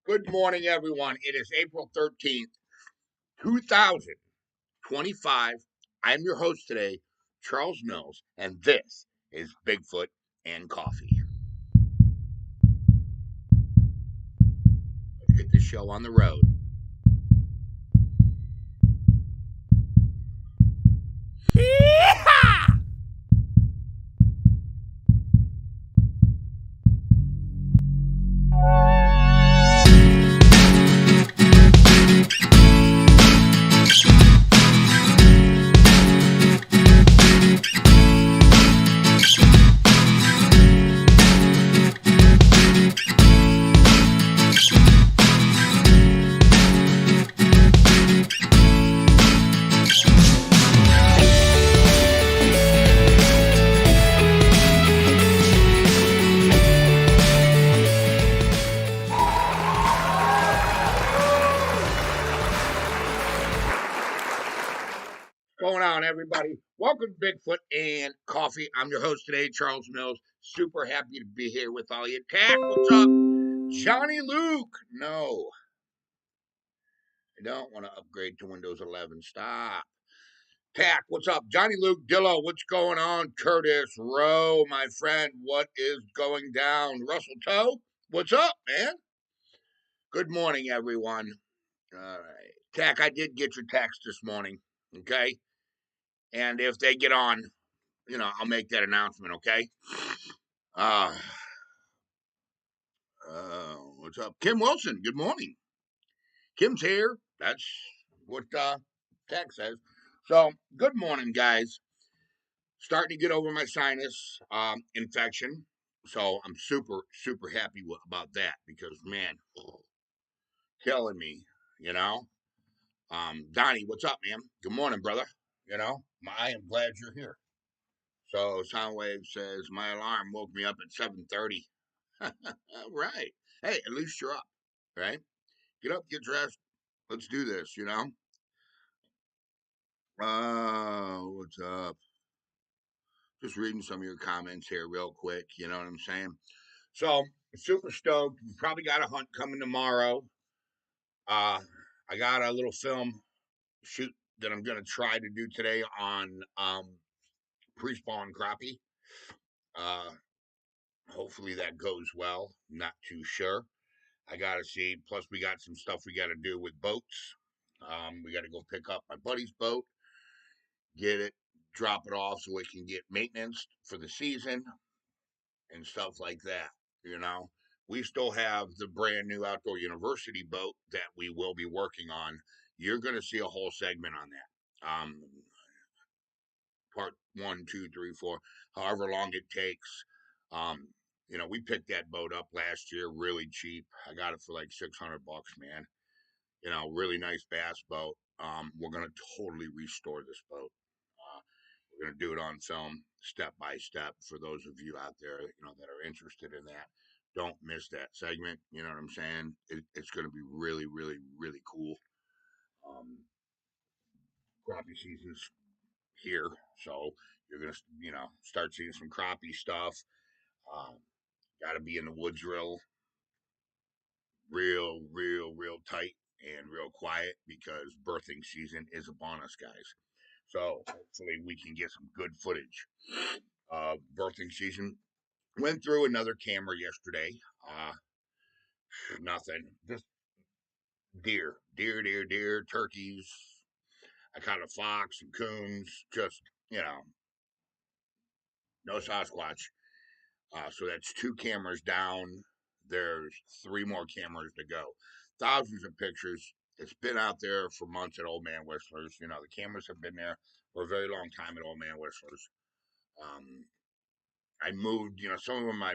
Good morning, everyone. It is April 13th, 2025. I'm your host today, Charles Mills, and this is Bigfoot and Coffee. Let's get this show on the road. What's going on, everybody? Welcome to Bigfoot and Coffee. I'm your host today, Charles Mills. Super happy to be here with all you. Tack, what's up? Johnny Luke. No, I don't want to upgrade to Windows 11. Stop. Tack, what's up? Johnny Luke Dillo, what's going on? Curtis Rowe, my friend, what is going down? Russell Toe, what's up, man? Good morning, everyone. All right. Tack, I did get your text this morning, okay? And if they get on, I'll make that announcement, okay? Uh, what's up? Kim Wilson, good morning. Kim's here. That's what Tack says. So, good morning, guys. Starting to get over my sinus infection. So I'm super happy about that because, man, killing me, you know. Donnie, what's up, man? Good morning, brother. I am glad you're here. So Soundwave says my alarm woke me up at 7:30. All right. Hey, at least you're up, right? Get up, get dressed. Let's do this. What's up? Just reading some of your comments here real quick. You know what I'm saying? So super stoked. We probably got a hunt coming tomorrow. Uh, I got a little film shoot that I'm gonna try to do today on pre-spawn crappie. Uh, Hopefully that goes well. Not too sure. I gotta see. Plus, we got some stuff we gotta do with boats. We gotta go pick up my buddy's boat, get it, drop it off so it can get maintenance for the season and stuff like that. You know, we still have the brand new outdoor university boat that we will be working on. You're going to see a whole segment on that. Part one, two, three, four, however long it takes. Um, we picked that boat up last year really cheap. I got it for like $600, man. Really nice bass boat. We're going to totally restore this boat. We're going to do it on film, step by step. For those of you out there, that are interested in that, don't miss that segment. You know what I'm saying? It's going to be really, really, really cool. Um, Crappie season's here, so you're going to, start seeing some crappie stuff. Um, Got to be in the woods real tight and real quiet because birthing season is upon us, guys. So hopefully we can get some good footage. Birthing season. Went through another camera yesterday. Nothing. Just deer, turkeys. I caught a fox and coons. Just, no Sasquatch. So that's two cameras down. There's three more cameras to go. Thousands of pictures. It's been out there for months at Old Man Whistler's. The cameras have been there for a very long time at Old Man Whistler's. Um, I moved, some of them I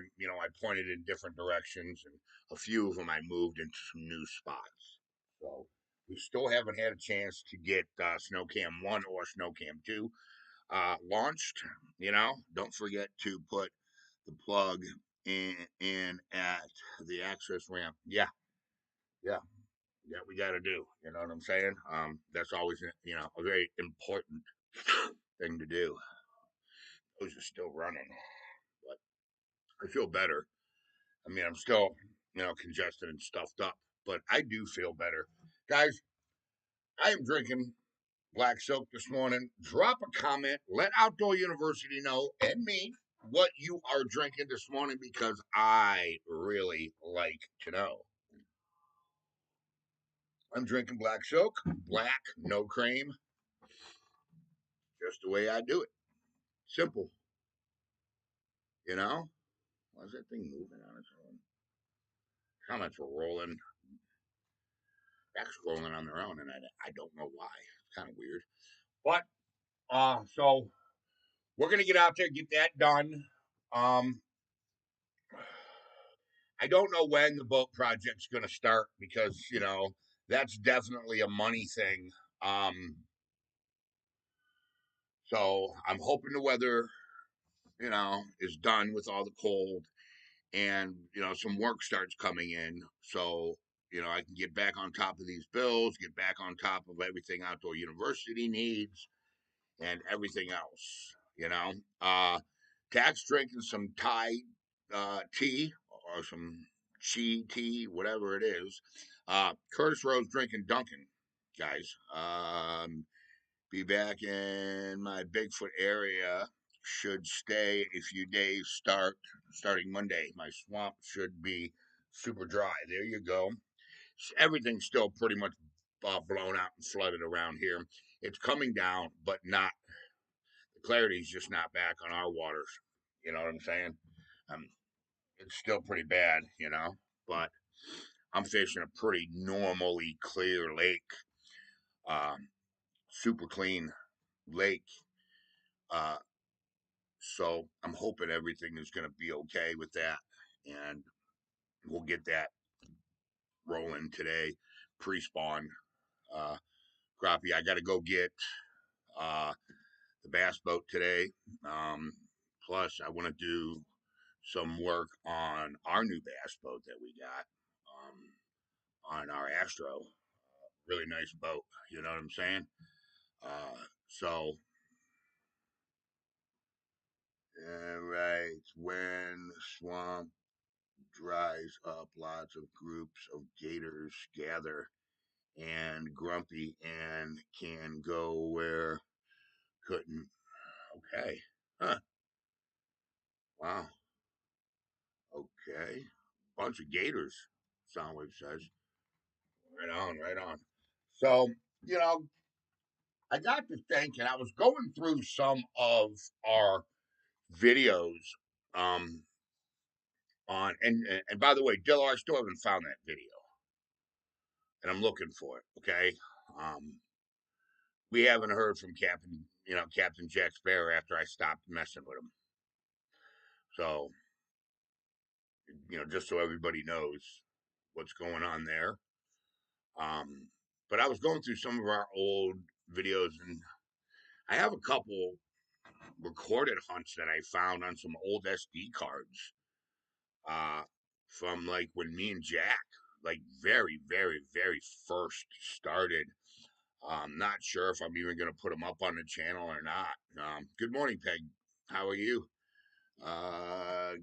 pointed in different directions, and a few of them I moved into some new spots. So we still haven't had a chance to get SnowCam 1 or SnowCam 2 launched. Don't forget to put the plug in at the access ramp. Yeah, we got to do. You know what I'm saying? That's always, a very important thing to do. Those are still running, but I feel better. I mean, I'm still, congested and stuffed up, but I do feel better. Guys, I am drinking Black Silk this morning. Drop a comment. Let Outdoor University know and me what you are drinking this morning because I really like to know. I'm drinking Black Silk, black, no cream, just the way I do it. Simple, you know? Why is that thing moving on its own? Comments were rolling, back scrolling on their own, and I don't know why. It's kind of weird. But, so we're going to get out there, get that done. Um, I don't know when the boat project's going to start because, that's definitely a money thing. Um, so I'm hoping the weather, is done with all the cold and, some work starts coming in. So, I can get back on top of these bills, get back on top of everything Outdoor University needs and everything else, you know. Dad's drinking some Thai tea or some chi tea, whatever it is. Curtis Rose drinking Dunkin', guys. Be back in my Bigfoot area. Should stay a few days. Starting Monday. My swamp should be super dry. There you go. Everything's still pretty much blown out and flooded around here. It's coming down, but not the clarity's just not back on our waters. You know what I'm saying? Um, it's still pretty bad, but I'm fishing a pretty normally clear lake, um, super clean lake. Uh, so I'm hoping everything is going to be okay with that, and we'll get that rolling today, pre-spawn. Uh, Crappie, I got to go get uh, the bass boat today. Plus, I want to do some work on our new bass boat that we got on our Astro. Really nice boat. You know what I'm saying? So, all right. When swamp dries up, lots of groups of gators gather, and Grumpy and can go where couldn't. Okay. Huh. Wow. Okay. Bunch of gators, Soundwave says. Right on, right on. So, you know, I got to thinking, I was going through some of our videos um and by the way, Dillo, I still haven't found that video. And I'm looking for it, okay? Um we haven't heard from Captain Jack Sparrow after I stopped messing with him. So, just so everybody knows what's going on there. Um but I was going through some of our old videos and I have a couple recorded hunts that I found on some old SD cards uh, from like when me and Jack, like very, very, very first started. Not sure if I'm even going to put them up on the channel or not. Good morning, Peg. How are you?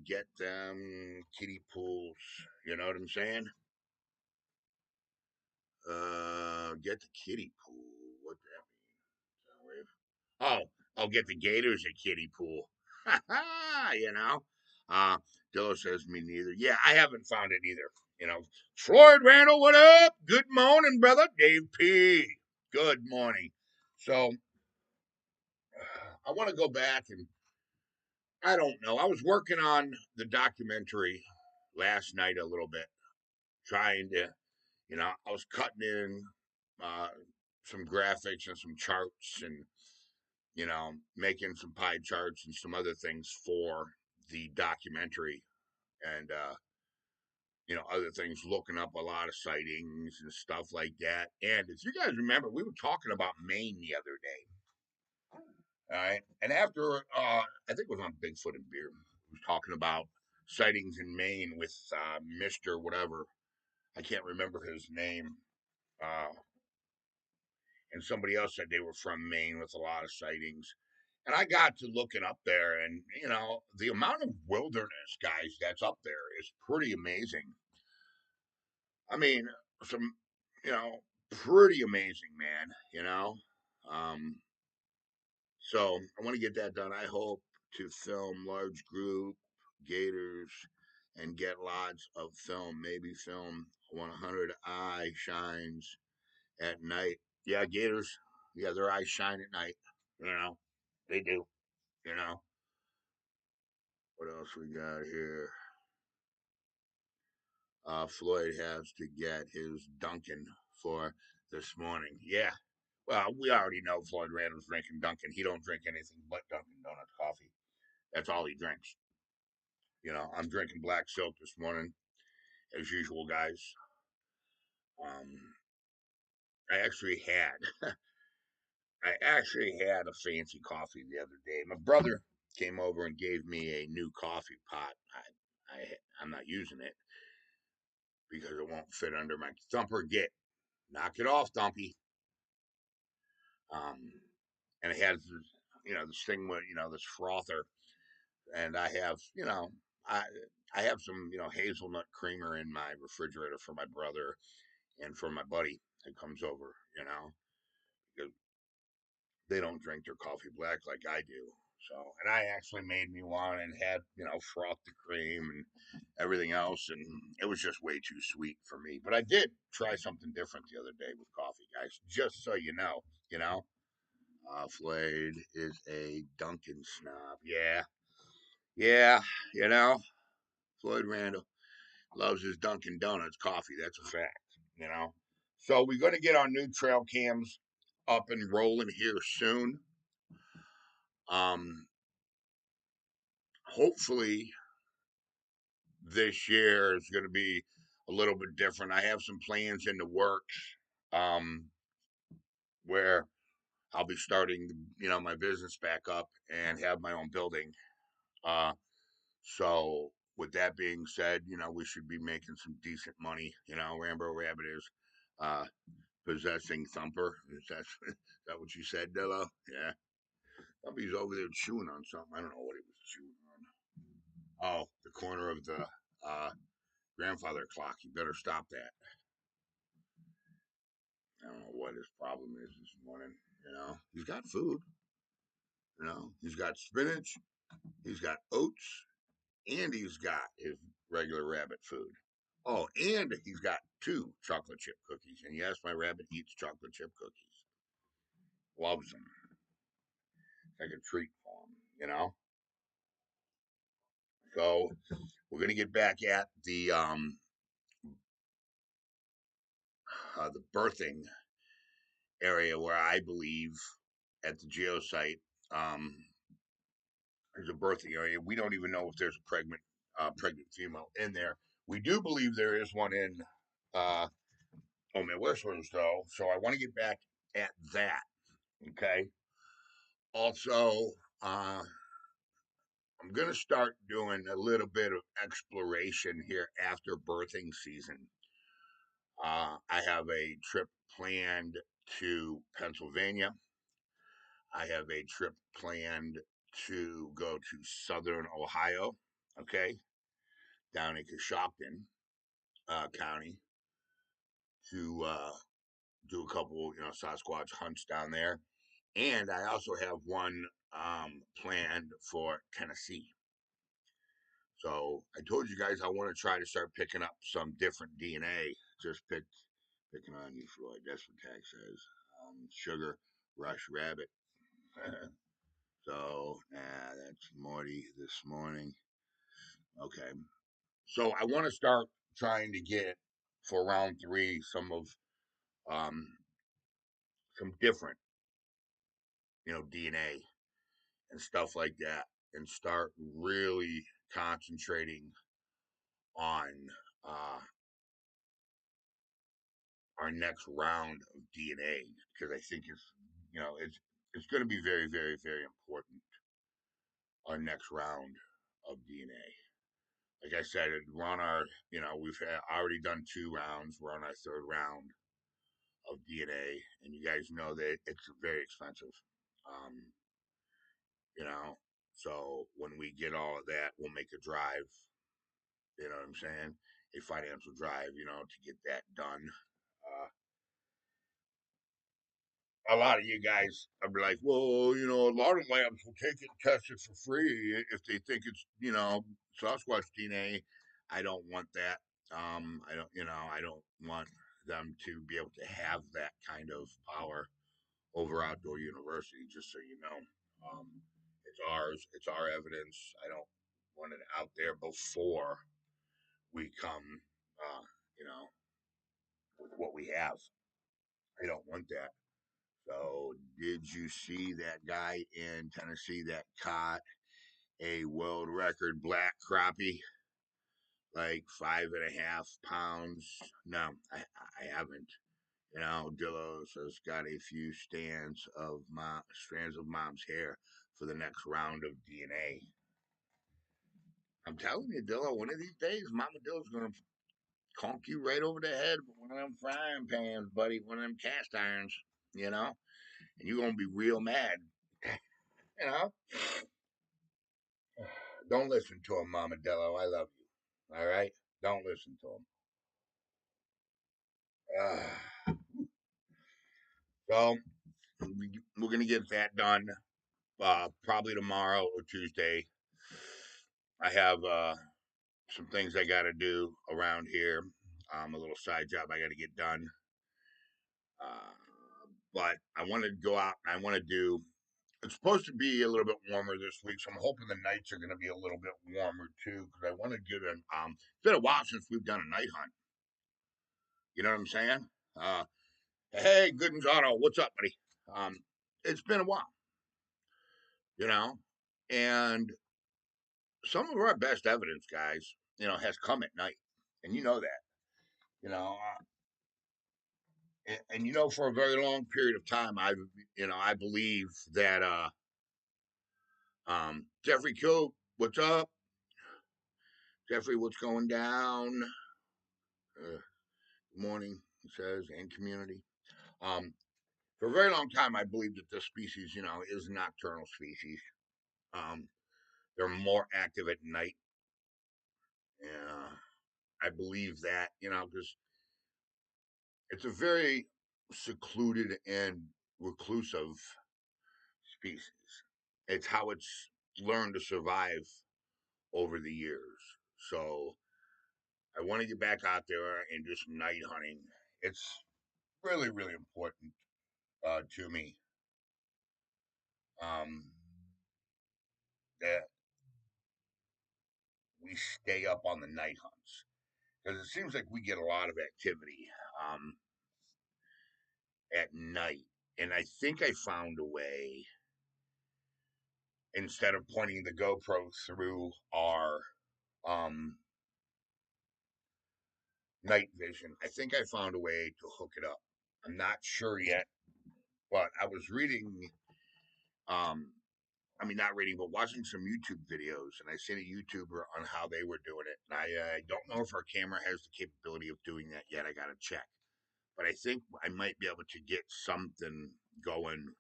Get them kiddie pools. You know what I'm saying? Get the kiddie pool. What that mean? Oh, I'll get the Gators a kiddie pool. Ha ha, Dillo says me neither. Yeah, I haven't found it either. Floyd Randall, what up? Good morning, brother. Dave P. Good morning. So I want to go back and I don't know. I was working on the documentary last night a little bit, trying to, I was cutting in uh, some graphics and some charts and making some pie charts and some other things for the documentary and, other things, looking up a lot of sightings and stuff like that. And if you guys remember, we were talking about Maine the other day. All right. And after, I think it was on Bigfoot and Beer, we was talking about sightings in Maine with Mr. Whatever. I can't remember his name. Uh, and somebody else said they were from Maine with a lot of sightings. And I got to looking up there, and the amount of wilderness, guys, that's up there is pretty amazing. I mean, some, you know, pretty amazing, man. Um, so I want to get that done. I hope to film large group gators and get lots of film. Maybe film 100 eye shines at night. Yeah, gators. Yeah, their eyes shine at night. They do. You know, what else we got here? Floyd has to get his Dunkin' for this morning. Yeah. Well, we already know Floyd Randall's drinking Dunkin'. He don't drink anything but Dunkin' Donuts coffee. That's all he drinks. I'm drinking black silk this morning, as usual, guys. Um, I actually had, I actually had a fancy coffee the other day. My brother came over and gave me a new coffee pot. I'm not using it because it won't fit under my thumper. Knock it off, Dumpy. Um, and it has this thing with this frother, and I I have some hazelnut creamer in my refrigerator for my brother and for my buddy that comes over, because they don't drink their coffee black like I do. So, and I actually made me one and had frothed the cream and everything else, and it was just way too sweet for me. But I did try something different the other day with coffee, guys. Just so you know, you know. Floyd is a Dunkin' snob. Yeah, yeah, you know. Floyd Randall loves his Dunkin' Donuts coffee. That's a fact. So we're going to get our new trail cams up and rolling here soon. Um, Hopefully this year is going to be a little bit different. I have some plans in the works, um, where I'll be starting, my business back up and have my own building. Uh, So, with that being said, we should be making some decent money. Rambo Rabbit is uh, possessing Thumper. Is that what you said, Dillo? Yeah. Somebody's over there chewing on something. I don't know what he was chewing on. Oh, the corner of the uh, grandfather clock. You better stop that. I don't know what his problem is this morning. He's got food. He's got spinach. He's got oats. And he's got his regular rabbit food. Oh, and he's got two chocolate chip cookies. And yes, my rabbit eats chocolate chip cookies. Loves them. It's like a treat for him. So we're gonna get back at the birthing area where I believe at the geosite um, there's a birthing area. We don't even know if there's a pregnant female in there. We do believe there is one in uh, Oh man, Whistlers though. So I want to get back at that. Okay. Also, I'm gonna start doing a little bit of exploration here after birthing season. I have a trip planned to Pennsylvania. I have a trip planned to go to Southern Ohio. Okay, down in Coshocton County to do a couple, Sasquatch hunts down there. And I also have one planned for Tennessee. So I told you guys I want to try to start picking up some different DNA. Just picking on you, Floyd. That's what Tag says. Sugar Rush Rabbit. So that's Morty this morning. Okay. So I want to start trying to get for round three um some different DNA and stuff like that, and start really concentrating on uh, our next round of DNA because I think it's going to be very, very, very important. Our next round of DNA. Like I said, we're on our already done 2 rounds. We're on our third round of DNA, and you guys know that it's very expensive. Um, you know, so when we get all of that, we'll make a drive. You know what I'm saying? A financial drive, to get that done. a lot of you guys are like, well, a lot of labs will take it and test it for free if they think it's, Sasquatch DNA. I don't want that. I don't want them to be able to have that kind of power over Outdoor University, just so you know. Um, it's ours, it's our evidence. I don't want it out there before we come, uh, you know, with what we have. I don't want that. So, did you see that guy in Tennessee that caught a world record black crappie, like 5.5 pounds? No, I haven't. Dillos has got a few strands of mom's hair for the next round of DNA. I'm telling you, Dillo, one of these days, Mama Dillo's gonna conk you right over the head with one of them frying pans, buddy, one of them cast irons, you know, and you're gonna be real mad, you know. Don't listen to him, Mama Dillo. I love you. All right, don't listen to him. So we're gonna get that done probably tomorrow or Tuesday. I have some things I got to do around here. A little side job I got to get done. Uh, but I want to go out. I want to do. It's supposed to be a little bit warmer this week, so I'm hoping the nights are going to be a little bit warmer too. Because I want to get an. It's been a while since we've done a night hunt. You know what I'm saying? Uh, hey, Gooden's Auto, what's up, buddy? It's been a while, you know, and some of our best evidence, guys, has come at night, and you know that, you know, and for a very long period of time, I believe that Jeffrey Coop, what's up, Jeffrey? What's going down? Good morning, he says, and community. Um, for a very long time, I believed that this species, is a nocturnal species. Um, they're more active at night. I believe that, because it's a very secluded and reclusive species. It's how it's learned to survive over the years. So I want to get back out there and do some night hunting. It's really, really important to me um, that we stay up on the night hunts because it seems like we get a lot of activity um, at night. And I think I found a way, instead of pointing the GoPro through our um, night vision, I think I found a way to hook it up. I'm not sure yet, but I was reading, um, I mean, not reading, but watching some YouTube videos, and I seen a YouTuber on how they were doing it. And I don't know if our camera has the capability of doing that yet. I got to check. But I think I might be able to get something going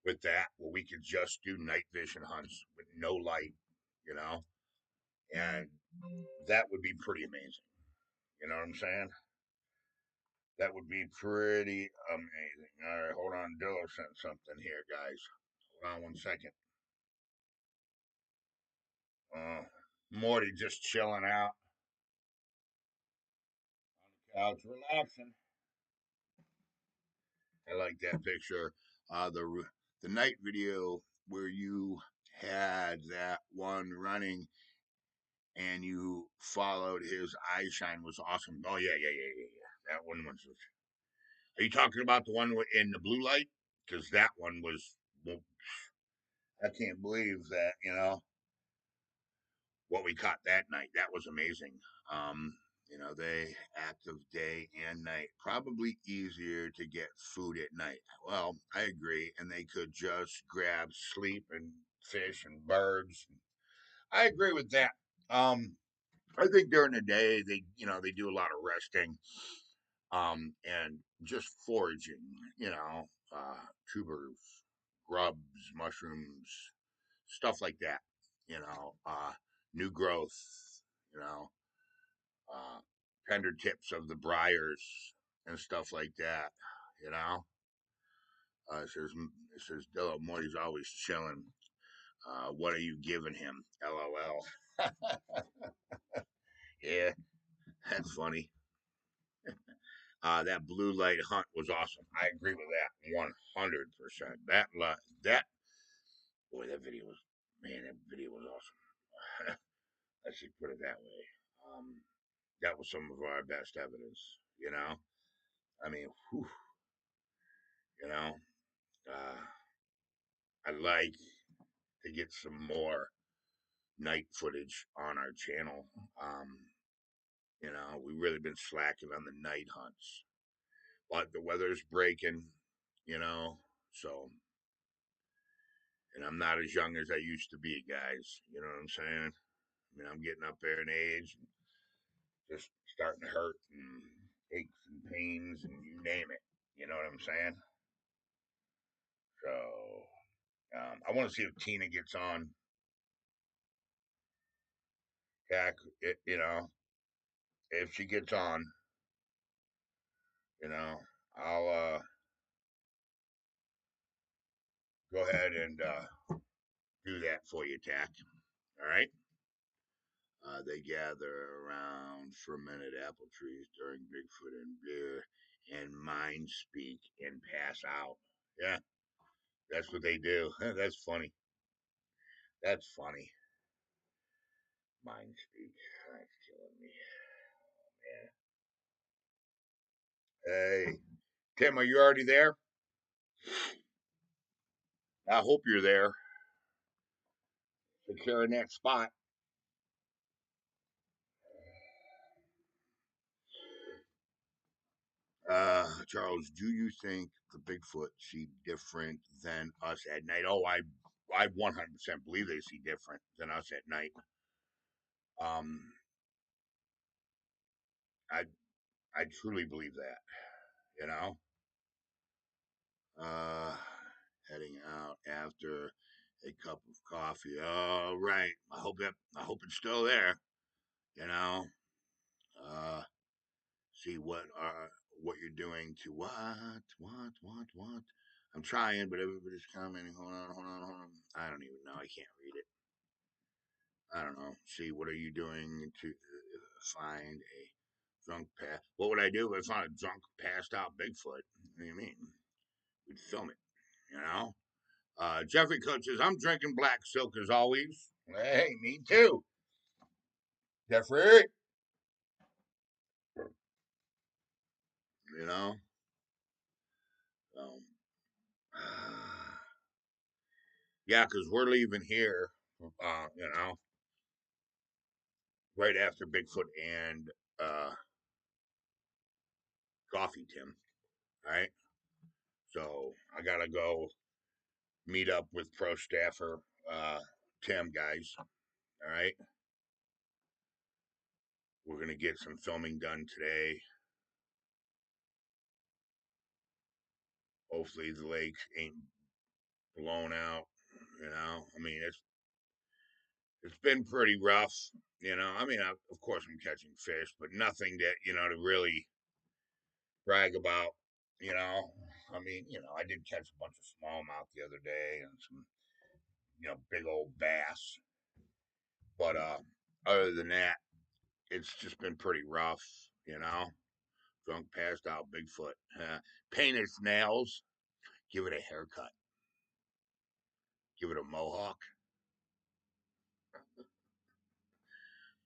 with that where we could just do night vision hunts with no light, you know? And that would be pretty amazing. You know what I'm saying? That would be pretty amazing. All right, hold on. Dillo sent something here, guys. Hold on 1 second. Uh, Morty just chilling out on the couch, relaxing. I like that picture. The night video where you had that one running and you followed his eye shine was awesome. Oh yeah. That one was. Are you talking about the one in the blue light? Because that one was. Well, I can't believe that. What we caught that night. That was amazing. They active day and night. Probably easier to get food at night. Well, I agree. And they could just grab sleep and fish and birds. I agree with that. Um, I think during the day they do a lot of resting, and just foraging. Tubers, grubs, mushrooms, stuff like that. New growth. You know, uh, tender tips of the briars and stuff like that. You know, It says, Dillo, Morty's always chilling. What are you giving him? LOL. Yeah, that's funny. That blue light hunt was awesome. I agree with that 100%. That boy, that video was awesome. Let's just put it that way. That was some of our best evidence. You know, I mean, whew, you know, uh, I'd like to get some more night footage on our channel. Um, we've really been slacking on the night hunts, but the weather's breaking. You know, so and I'm not as young as I used to be, guys. You know what I'm saying? I mean, I'm getting up there in age, and just starting to hurt and aches and pains and you name it. You know what I'm saying? So I want to see if Tina gets on. Heck, if she gets on, I'll go ahead and do that for you, Tack. All right. They gather around fermented apple trees during Bigfoot and beer and mind speak and pass out. Yeah, that's what they do. That's funny. That's funny. Mind speak. That's killing me. Yeah. Hey, Tim, are you already there? I hope you're there. Securing that spot. Charles, do you think the Bigfoot see different than us at night? Oh, I 100% believe they see different than us at night. Um, I, I truly believe that. You know, uh, heading out after a cup of coffee. All right. I hope it's still there. You know, uh, see what you're doing to what. I'm trying, but everybody's commenting. Hold on. I don't even know. I can't read it. I don't know. See, what are you doing to find a drunk pass? What would I do if I found a drunk, passed out Bigfoot? What do you mean? We'd film it, you know? Jeffrey Coach says, I'm drinking black silk as always. Hey, me too. Jeffrey, you know? Um, yeah, because we're leaving here, right after Bigfoot and Coffee Tim. All right. So I got to go meet up with pro staffer Tim, guys. All right. We're going to get some filming done today. Hopefully the lake ain't blown out. I mean, it's been pretty rough. I mean, of course I'm catching fish, but nothing that to really brag about. You know, I mean, I did catch a bunch of smallmouth the other day and some big old bass. But other than that, it's just been pretty rough. You know, drunk, passed out, Bigfoot, paint its nails, give it a haircut, give it a mohawk,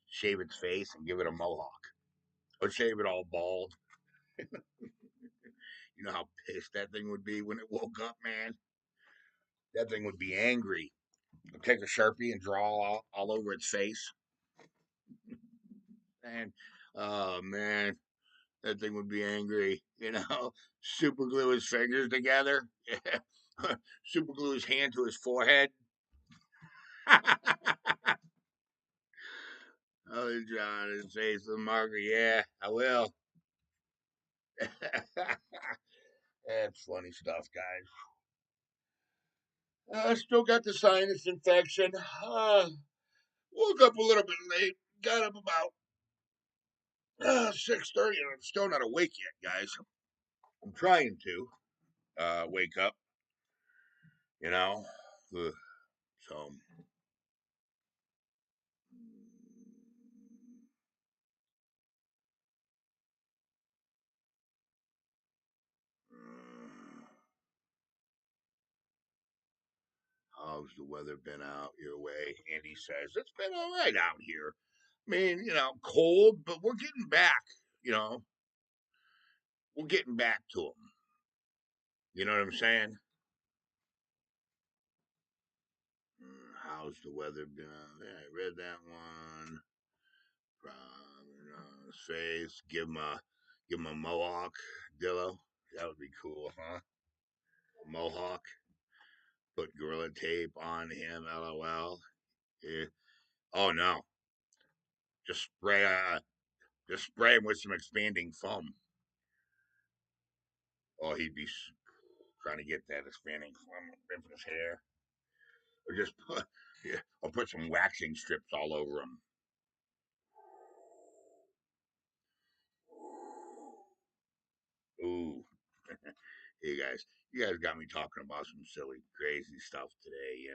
shave its face and give it a mohawk, or shave it all bald. You know how pissed that thing would be when it woke up, man. That thing would be angry. I'd take a sharpie and draw all over its face, and oh man, that thing would be angry. Super glue his fingers together. Super glue his hand to his forehead. Oh, John, and say to Margaret, yeah, I will. That's funny stuff, guys. I still got the sinus infection. Woke up a little bit late. Got up about 6:30, and I'm still not awake yet, guys. I'm trying to wake up. You know, Ugh. So how's the weather been out your way? Andy says it's been all right out here. I mean, cold, but we're getting back. You know, we're getting back to them. You know what I'm saying? How's the weather been out there? I read that one. From face, give him a mohawk, Dillo. That would be cool, huh? Mohawk. Put gorilla tape on him. LOL. Yeah. Oh no. Just spray. Just spray him with some expanding foam. Oh, he'd be trying to get that expanding foam in his hair, or just put. Yeah, or put some waxing strips all over him. Ooh. You guys got me talking about some silly, crazy stuff today.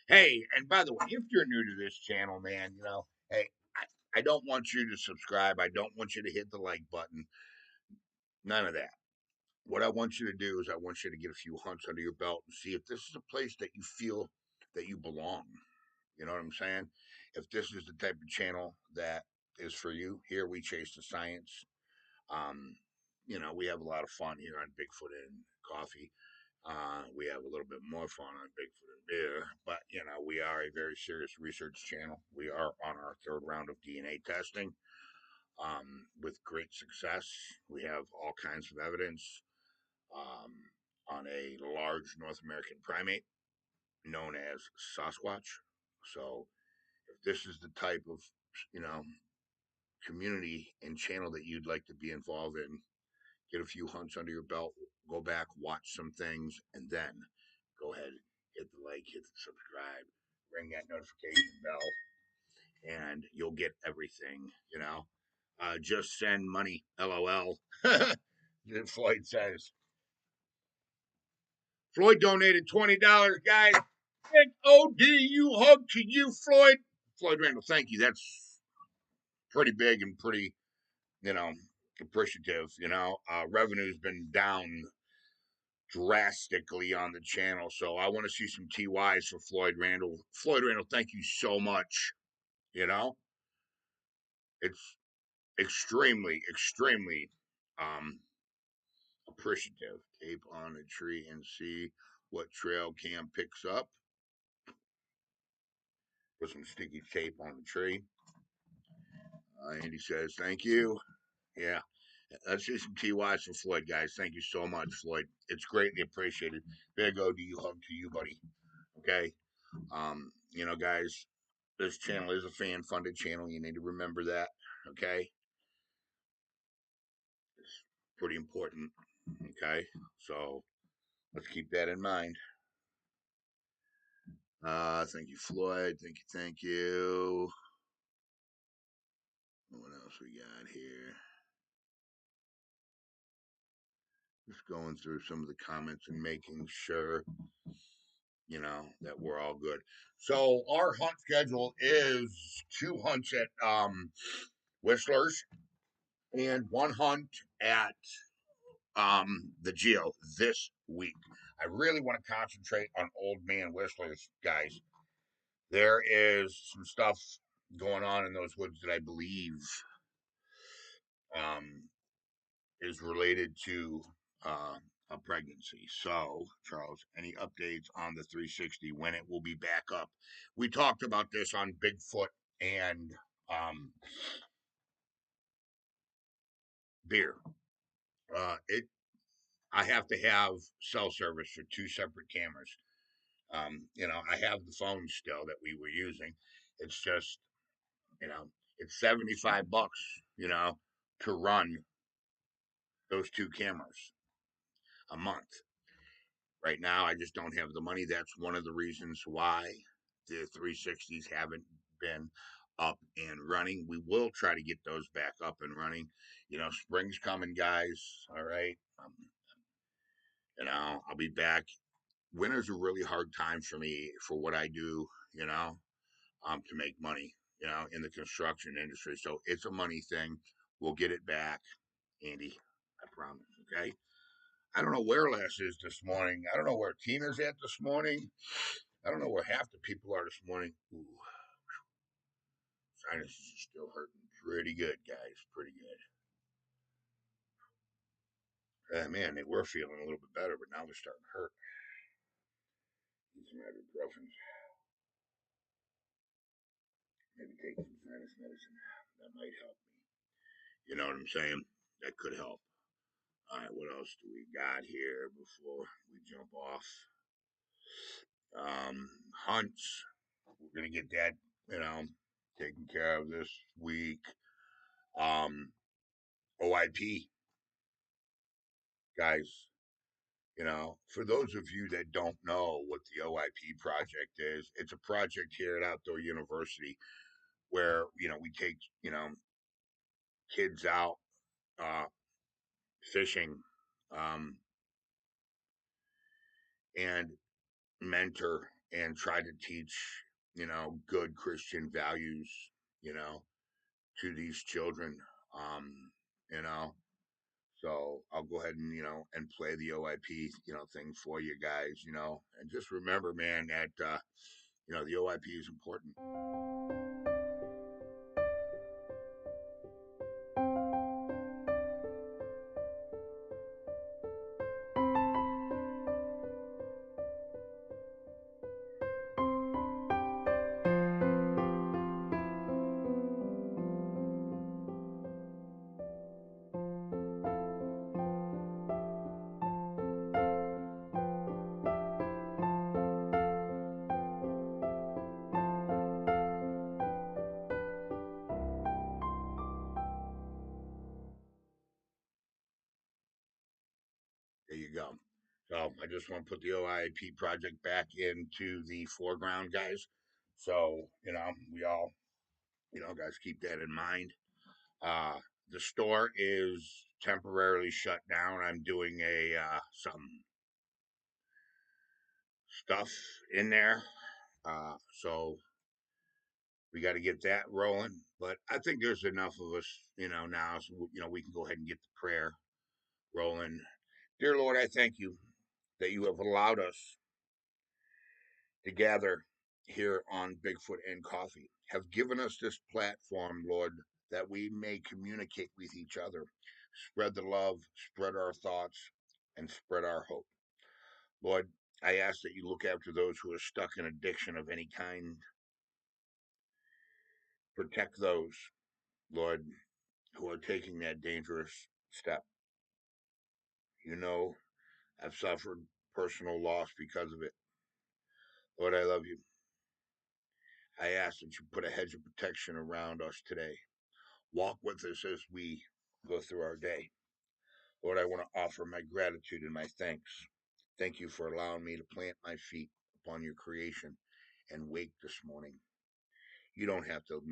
Hey, and by the way, if you're new to this channel, man, hey, I don't want you to subscribe. I don't want you to hit the like button. None of that. What I want you to do is I want you to get a few hunts under your belt and see if this is a place that you feel that you belong. You know what I'm saying? If this is the type of channel that is for you, here we chase the science. Um, we have a lot of fun here on Bigfoot and Coffee. We have a little bit more fun on Bigfoot and Beer, but we are a very serious research channel. We are on our third round of DNA testing with great success. We have all kinds of evidence um, on a large North American primate known as Sasquatch. So, if this is the type of you know community and channel that you'd like to be involved in, get a few hunts under your belt, go back, watch some things, and then go ahead, hit the like, hit the subscribe, ring that notification bell, and you'll get everything. Just send money, LOL. Floyd says. Floyd donated $20, guys. Big ODU hug to you, Floyd. Floyd Randall, thank you. That's pretty big and pretty, you know, appreciative. Revenue's been down drastically on the channel. So I want to see some TYs for Floyd Randall. Floyd Randall, thank you so much. You know, it's extremely, extremely appreciative. Tape on a tree and see what trail cam picks up. Put some sticky tape on the tree. Andy says, thank you. Yeah. Let's see some TYs for Floyd, guys. Thank you so much, Floyd. It's greatly appreciated. Big O, do you hug to you, buddy? Okay. Guys, this channel is a fan funded channel. You need to remember that. Okay. It's pretty important. Okay. So let's keep that in mind. Thank you, Floyd. Thank you. Thank you. What else we got here? Just going through some of the comments and making sure, that we're all good. So our hunt schedule is 2 hunts at Whistler's and 1 hunt at the Geo this week. I really want to concentrate on Old Man Whistlers, guys. There is some stuff going on in those woods that I believe um, is related to a pregnancy. So, Charles, any updates on the 360 when it will be back up? We talked about this on Bigfoot and um, beer. It I have to have cell service for 2 separate cameras. I have the phone still that we were using. It's just, you know, it's $75, to run those 2 cameras a month. Right now, I just don't have the money. That's one of the reasons why the 360s haven't been up and running. We will try to get those back up and running. Spring's coming, guys. All right. I'll be back winter's a really hard time for me for what I do, to make money, in the construction industry. So it's a money thing. We'll get it back, Andy. I promise. Okay. I don't know where Les is this morning. I don't know where Tina's at this morning. I don't know where half the people are this morning. Ooh, sinuses are still hurting pretty good, guys. Pretty good. Man, they were feeling a little bit better, but now they're starting to hurt. Need some ibuprofen. Maybe take some sinus medicine. That might help me. You know what I'm saying? That could help. All right, what else do we got here before we jump off? Hunts. We're gonna get that, taken care of this week. Um, OIP, guys. For those of you that don't know what the OIP project is, it's a project here at Outdoor University where we take kids out uh, fishing, and mentor and try to teach good Christian values you know to these children. um you know so I'll go ahead and and play the OIP thing for you guys, and just remember, man, that the OIP is important. There you go. So I just want to put the OIP project back into the foreground, guys. So we all guys, keep that in mind. Uh, the store is temporarily shut down. I'm doing some stuff in there, so we got to get that rolling. But I think there's enough of us, now, so we can go ahead and get the prayer rolling. Dear Lord, I thank you that you have allowed us to gather here on Bigfoot and Coffee. Have given us this platform, Lord, that we may communicate with each other, spread the love, spread our thoughts, and spread our hope. Lord, I ask that you look after those who are stuck in addiction of any kind. Protect those, Lord, who are taking that dangerous step. I've suffered personal loss because of it. Lord, I love you. I ask that you put a hedge of protection around us today. Walk with us as we go through our day. Lord, I want to offer my gratitude and my thanks. Thank you for allowing me to plant my feet upon your creation and wake this morning. You don't have to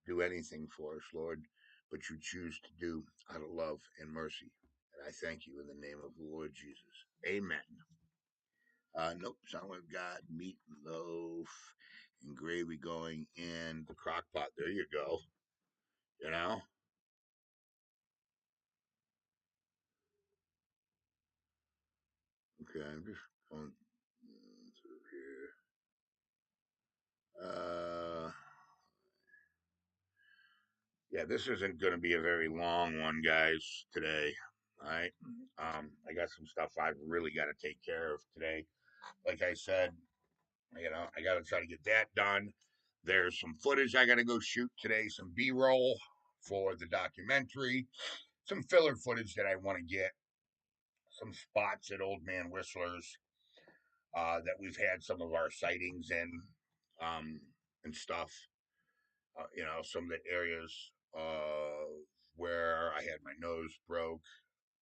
do anything for us, Lord, but you choose to do out of love and mercy. And I thank you in the name of the Lord Jesus. Amen. Nope, someone got meatloaf and gravy going in the crock pot. There you go. You know? Okay, I'm just going through here. Yeah, this isn't going to be a very long one, guys, today. All right. I got some stuff I've really got to take care of today. Like I said, I got to try to get that done. There's some footage I got to go shoot today, some B roll for the documentary, some filler footage that I want to get, some spots at Old Man Whistler's that we've had some of our sightings in, um, and stuff. Some of the areas where I had my nose broke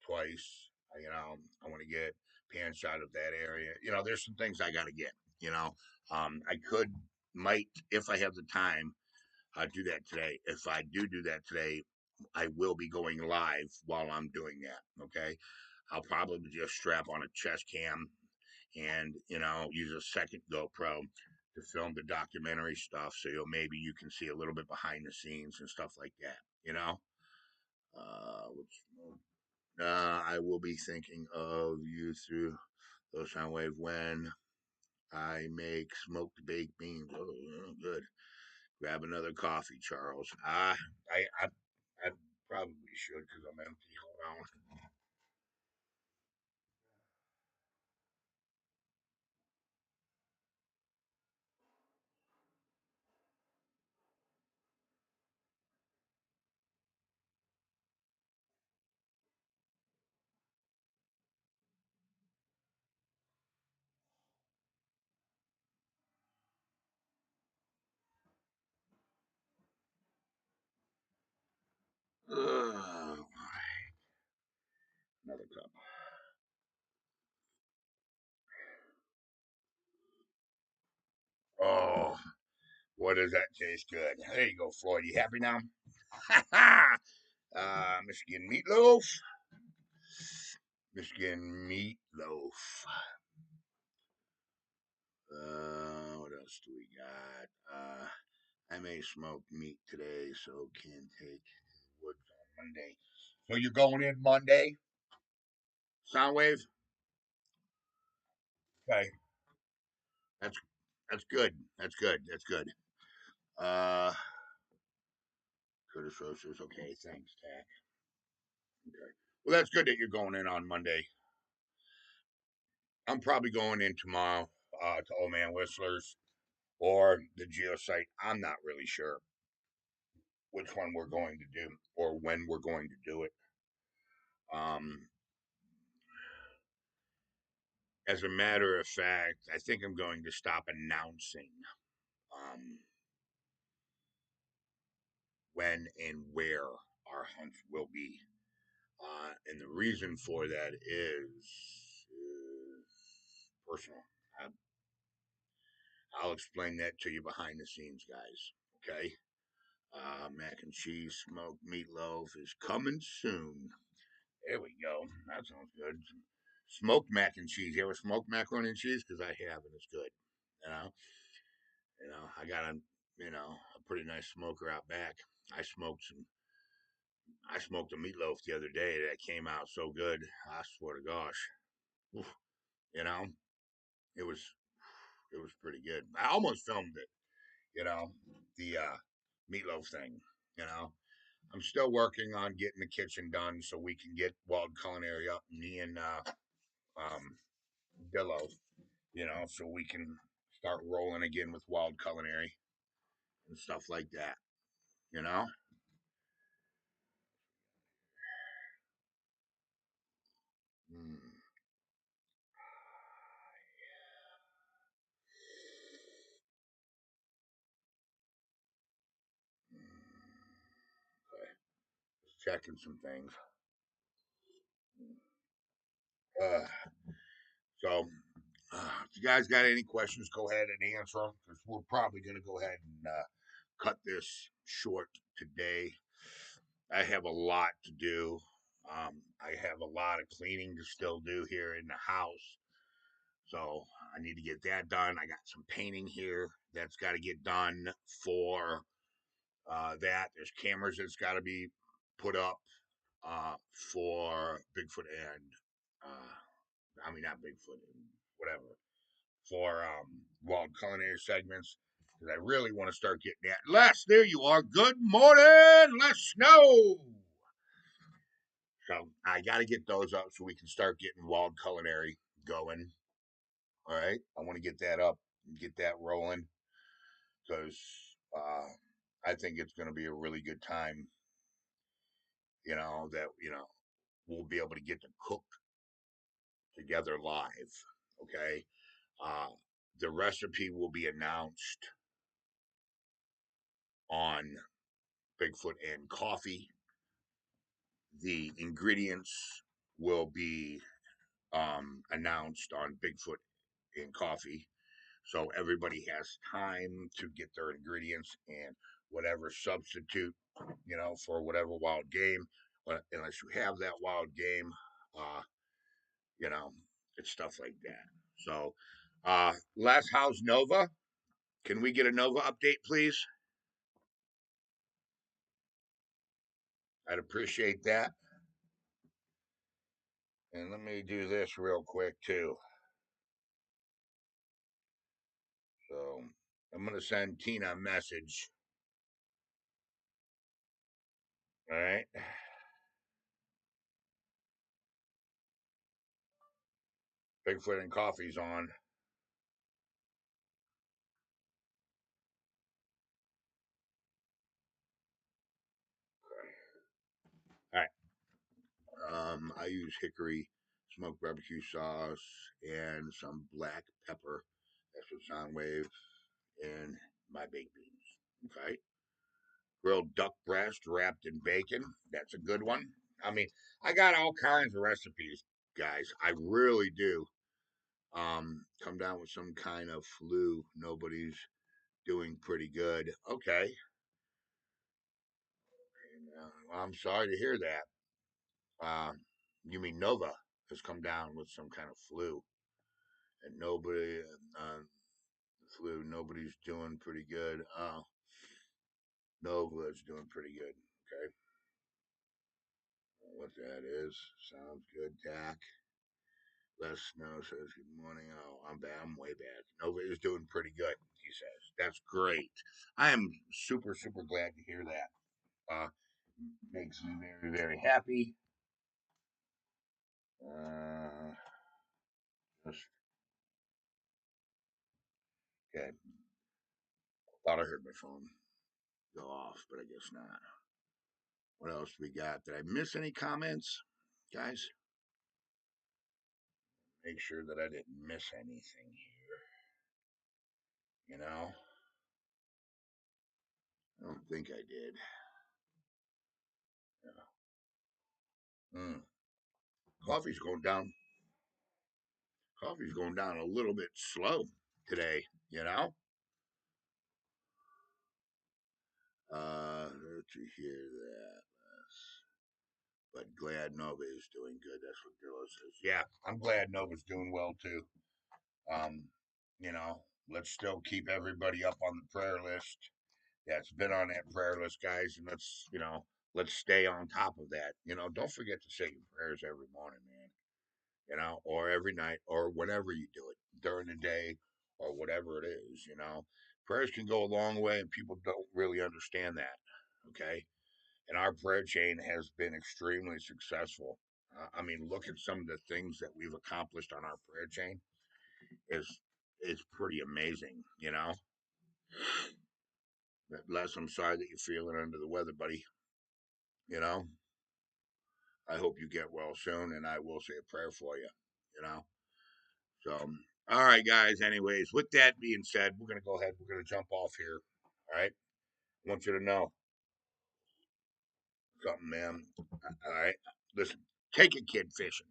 twice. I want to get pan shot of that area. There's some things I got to get. I might, if I have the time, do that today. If I do that today, I will be going live while I'm doing that. Okay. I'll probably just strap on a chest cam and use a second GoPro to film the documentary stuff. So maybe you can see a little bit behind the scenes and stuff like that. Which I will be thinking of you through those Soundwave when I make smoked baked beans. Oh, good. Grab another coffee, Charles. I probably should because I'm empty. Hold on. Another cup. Oh, what does that taste good? There you go, Floyd. You happy now? Michigan meatloaf. Michigan meatloaf. What else do we got? I made smoked meat today, so can take woods on Monday. So you're going in Monday, Soundwave? Okay, that's that's good. That's good. That's good. Uh, Curtis Roasters. Okay, thanks, Tack. Okay. Well, that's good that you're going in on Monday. I'm probably going in tomorrow to Old Man Whistler's or the Geosite. I'm not really sure which one we're going to do or when we're going to do it. Um, as a matter of fact, I think I'm going to stop announcing um, when and where our hunts will be. And the reason for that is personal. I, I'll explain that to you behind the scenes, guys. Okay? Mac and cheese smoked meatloaf is coming soon. There we go. That sounds good. Smoked mac and cheese. You ever smoked macaroni and cheese? Because I have, and it's good. You know, I got a pretty nice smoker out back. I smoked some. I smoked a meatloaf the other day that came out so good. I swear to gosh, Oof, you know, it was it was pretty good. I almost filmed it. You know, the meatloaf thing. You know, I'm still working on getting the kitchen done so we can get Wild Culinary up. Me and um, Dillo, so we can start rolling again with Wild Culinary and stuff like that. You know. Mm. Okay. Just checking some things. Uh, so, if you guys got any questions, go ahead and answer them because we're probably going to go ahead and cut this short today. I have a lot to do. I have a lot of cleaning to still do here in the house. So I need to get that done. I got some painting here that's got to get done for that. There's cameras that's got to be put up for Bigfoot and, not Bigfoot, whatever, for Wild Culinary segments. Because I really want to start getting that. Les, there you are. Good morning, Les Snow. So I got to get those up so we can start getting Wild Culinary going. All right. I want to get that up and get that rolling because I think it's going to be a really good time. That, we'll be able to get to cook together live. Okay. Uh, the recipe will be announced on Bigfoot and Coffee. The ingredients will be announced on Bigfoot and Coffee. So everybody has time to get their ingredients and whatever substitute, for whatever wild game. But unless you have that wild game, uh, you know, it's stuff like that. So, Les, how's Nova? Can we get a Nova update, please? I'd appreciate that. And let me do this real quick too. So I'm gonna send Tina a message. All right. Bigfoot and Coffee's on. All right. I use hickory smoked barbecue sauce and some black pepper. That's with sound wave and my baked beans. Okay. Grilled duck breast wrapped in bacon. That's a good one. I mean, I got all kinds of recipes, guys. I really do. Come down with some kind of flu. Nobody's doing pretty good. Okay. And, I'm sorry to hear that. You mean Nova has come down with some kind of flu, and flu. Nobody's doing pretty good. Nova is doing pretty good. Okay. What that is sounds good, Dak. Les Snow says, "Good morning." Oh, I'm bad. I'm way bad. Nova is doing pretty good, he says. That's great. I am super, super glad to hear that. Uh, Makes me very, very happy. Uh, just, okay. Thought I heard my phone go off, but I guess not. What else we got? Did I miss any comments, guys? Make sure that I didn't miss anything here. You know, I don't think I did. Yeah. Coffee's going down. Coffee's going down a little bit slow today. You know. To hear that. But glad Nova is doing good. That's what Dillo says. Yeah, I'm glad Nova's doing well too. Um, let's still keep everybody up on the prayer list that's been on that prayer list, guys, and let's stay on top of that. Don't forget to say your prayers every morning, man. Or every night, or whenever you do it during the day, or whatever it is. Prayers can go a long way, and people don't really understand that. Okay, and our prayer chain has been extremely successful. I mean, look at some of the things that we've accomplished on our prayer chain. Is pretty amazing. Les, I'm sorry that you're feeling under the weather, buddy. You know, I hope you get well soon, and I will say a prayer for you. You know, so all right, guys. Anyways, with that being said, we're gonna go ahead. We're gonna jump off here. All right. I want you to know something, man. All right. Listen, take a kid fishing.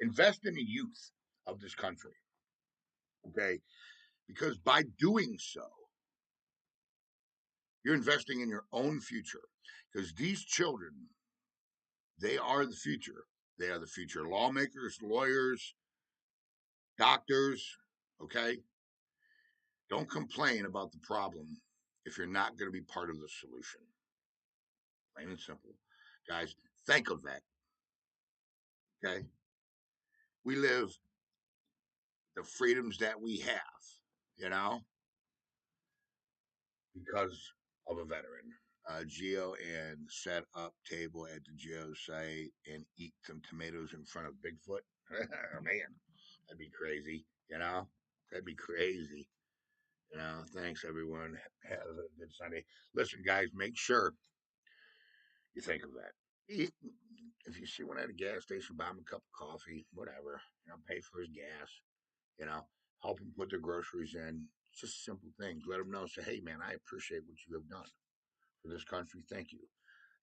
Invest in the youth of this country. Okay, because by doing so, you're investing in your own future. Because these children, they are the future. They are the future lawmakers, lawyers, doctors. Okay, don't complain about the problem if you're not going to be part of the solution. Plain and simple, guys. Think of that. Okay, we live the freedoms that we have. You know, because of a veteran. Geo and set up table at the Geo site and eat some tomatoes in front of Bigfoot. Man, that'd be crazy. That'd be crazy. Thanks everyone. Have a good Sunday. Listen, guys, make sure you think of that. If you see one at a gas station, buy him a cup of coffee, whatever. Pay for his gas. You know, help him put their groceries in. Just simple things. Let them know. Say, hey, man, I appreciate what you have done for this country. Thank you.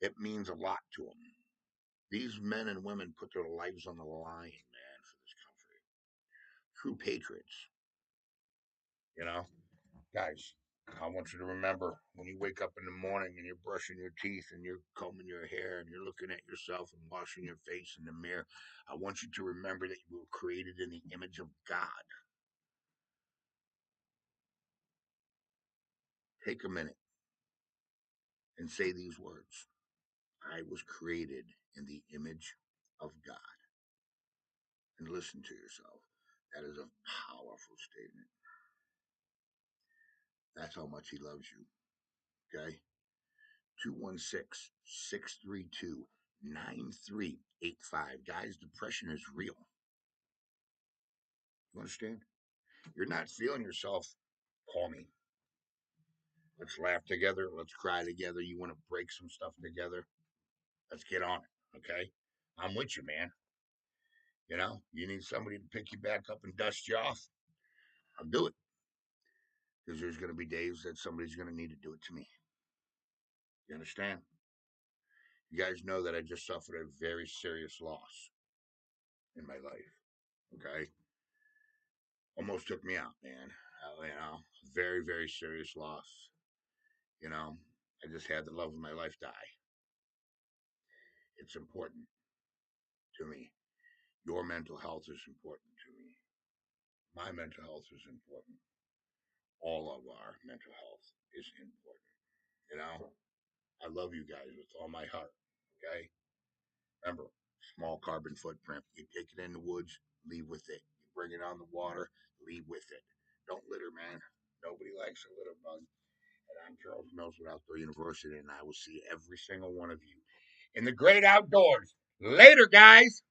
It means a lot to them. These men and women put their lives on the line, man, for this country. True patriots, you know? Guys, I want you to remember when you wake up in the morning and you're brushing your teeth and you're combing your hair and you're looking at yourself and washing your face in the mirror, I want you to remember that you were created in the image of God. Take a minute and say these words. I was created in the image of God. And listen to yourself. That is a powerful statement. That's how much He loves you. Okay? 216-632-9385. Guys, depression is real. You understand? You're not feeling yourself. Call me. Let's laugh together. Let's cry together. You want to break some stuff together? Let's get on it. Okay? I'm with you, man. You need somebody to pick you back up and dust you off. I'll do it. Because there's going to be days that somebody's going to need to do it to me. You understand? You guys know that I just suffered a very serious loss in my life. Okay? Almost took me out, man. Very, very serious loss. You know, I just had the love of my life die. It's important to me. Your mental health is important to me. My mental health is important. All of our mental health is important. You know, I love you guys with all my heart. Okay? Remember, small carbon footprint. You take it in the woods, leave with it. You bring it on the water, leave with it. Don't litter, man. Nobody likes a litter bug. And I'm Charles Mills with Outdoor University, and I will see every single one of you in the great outdoors. Later, guys.